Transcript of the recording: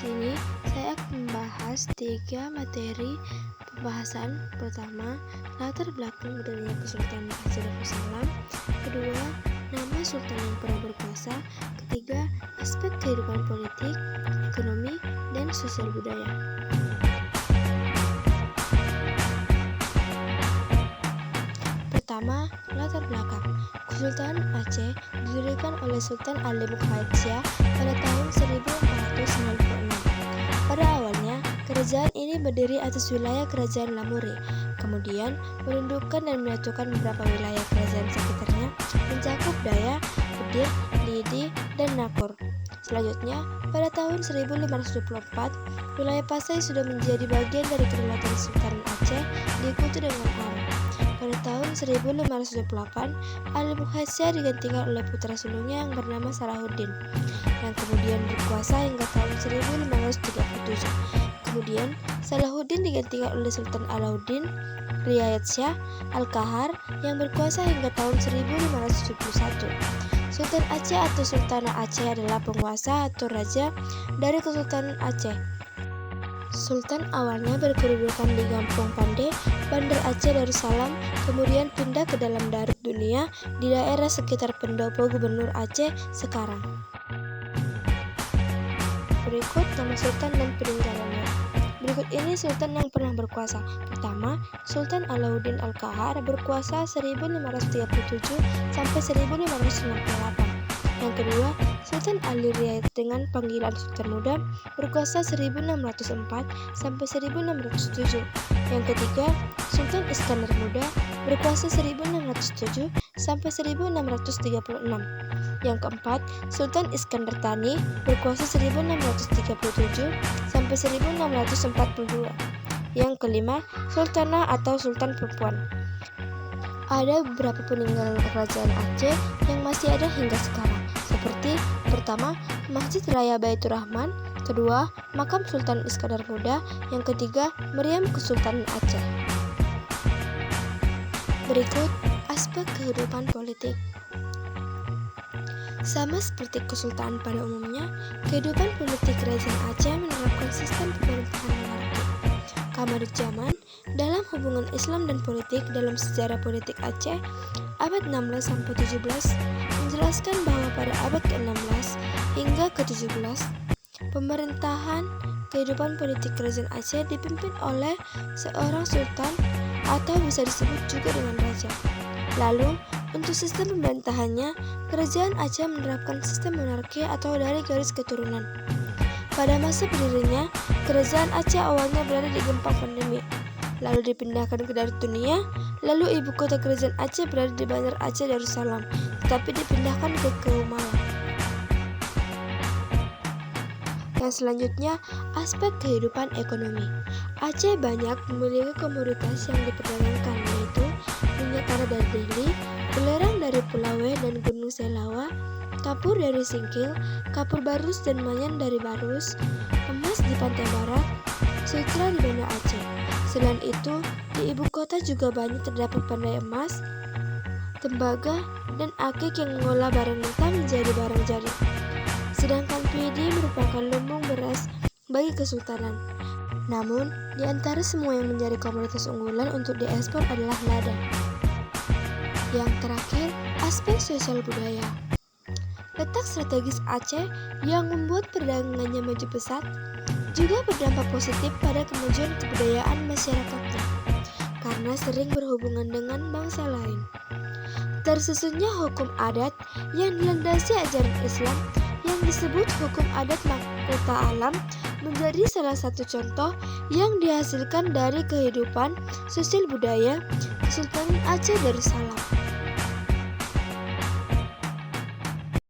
sini saya akan membahas 3 materi pembahasan. Pertama, latar belakang berdirinya Kesultanan Aceh Darussalam. Kedua, nama sultan yang pernah berkuasa. Ketiga, aspek kehidupan politik, ekonomi, dan sosial budaya. Pertama, latar belakang. Kesultanan Aceh didirikan oleh Sultan Ali Mukhaisyah pada tahun 1496. Pada awalnya, kerajaan ini berdiri atas wilayah kerajaan Lamuri, kemudian menundukkan dan menyatukan beberapa wilayah kerajaan sekitarnya, mencakup Daya, Bedir, Lidi, dan Nakor. Selanjutnya, pada tahun 1524, wilayah Pasai sudah menjadi bagian dari kedaulatan Sultan Aceh, diikuti dengan Am. Pada tahun 1528, Ali Mukhaisyah digantikan oleh putra sulungnya yang bernama Salahuddin, yang kemudian berkuasa hingga tahun 1537. Kemudian, Salahuddin digantikan oleh Sultan Alauddin Riayat Shah Al-Qahar yang berkuasa hingga tahun 1571. Sultan Aceh atau Sultanah Aceh adalah penguasa atau raja dari Kesultanan Aceh. Sultan awalnya berkedudukan di Kampung Pandai, Bandar Aceh Darussalam, kemudian pindah ke dalam Darut Dunia di daerah sekitar pendopo Gubernur Aceh sekarang. Berikut nama sultan dan peninggalannya. Berikut ini sultan yang pernah berkuasa. Pertama, Sultan Alauddin Al-Qahar berkuasa 1537 sampai 1568. Yang kedua, Sultan Ali Riayat dengan panggilan Sultan Muda berkuasa 1604 sampai 1607. Yang ketiga, Sultan Iskandar Muda berkuasa 1607 sampai 1636. Yang keempat, Sultan Iskandar Thani berkuasa 1637 sampai 1642. Yang kelima, Sultanah atau Sultan Perempuan. Ada beberapa peninggalan kerajaan Aceh yang masih ada hingga sekarang, seperti pertama, Masjid Raya Baitur Rahman, kedua, makam Sultan Iskandar Muda, yang ketiga, meriam Kesultanan Aceh. Berikut aspek kehidupan politik. Sama seperti kesultanan pada umumnya, kehidupan politik kerajaan Aceh menerapkan sistem pemerintahan monarki. Kamarudzaman dalam hubungan Islam dan politik dalam sejarah politik Aceh abad 16-17 menjelaskan bahwa pada abad ke-16 hingga ke-17 pemerintahan kehidupan politik kerajaan Aceh dipimpin oleh seorang sultan atau bisa disebut juga dengan raja. Lalu, untuk sistem pemerintahannya, kerajaan Aceh menerapkan sistem monarki atau dari garis keturunan. Pada masa berdirinya, kerajaan Aceh awalnya berada di Gempang Pandemi, lalu dipindahkan ke Darut Dunia, lalu ibu kota kerajaan Aceh berada di Bandar Aceh Darussalam, tetapi dipindahkan ke Keumalang. Yang selanjutnya, aspek kehidupan ekonomi. Aceh banyak memiliki komoditas yang diperdagangkan, yaitu minyak tanah dari Deli, belerang dari Pulauwe dan Gunung Selawa, kapur dari Singkil, kapur barus dan manyan dari Barus, emas di Pantai Barat, sutra di Banda Aceh. Selain itu, di ibu kota juga banyak terdapat pandai emas, tembaga, dan akik yang mengolah barang mentah menjadi barang jadi. Sedangkan pidi merupakan lumbung beras bagi kesultanan. Namun, di antara semua yang menjadi komoditas unggulan untuk diekspor adalah lada. Yang terakhir, aspek sosial budaya. Letak strategis Aceh yang membuat perdagangannya maju pesat juga berdampak positif pada kemajuan kebudayaan masyarakatnya, karena sering berhubungan dengan bangsa lain. Tersusunnya hukum adat yang dilandasi ajaran Islam yang disebut hukum adat mahkota alam menjadi salah satu contoh yang dihasilkan dari kehidupan sosial budaya Kesultanan Aceh Darussalam.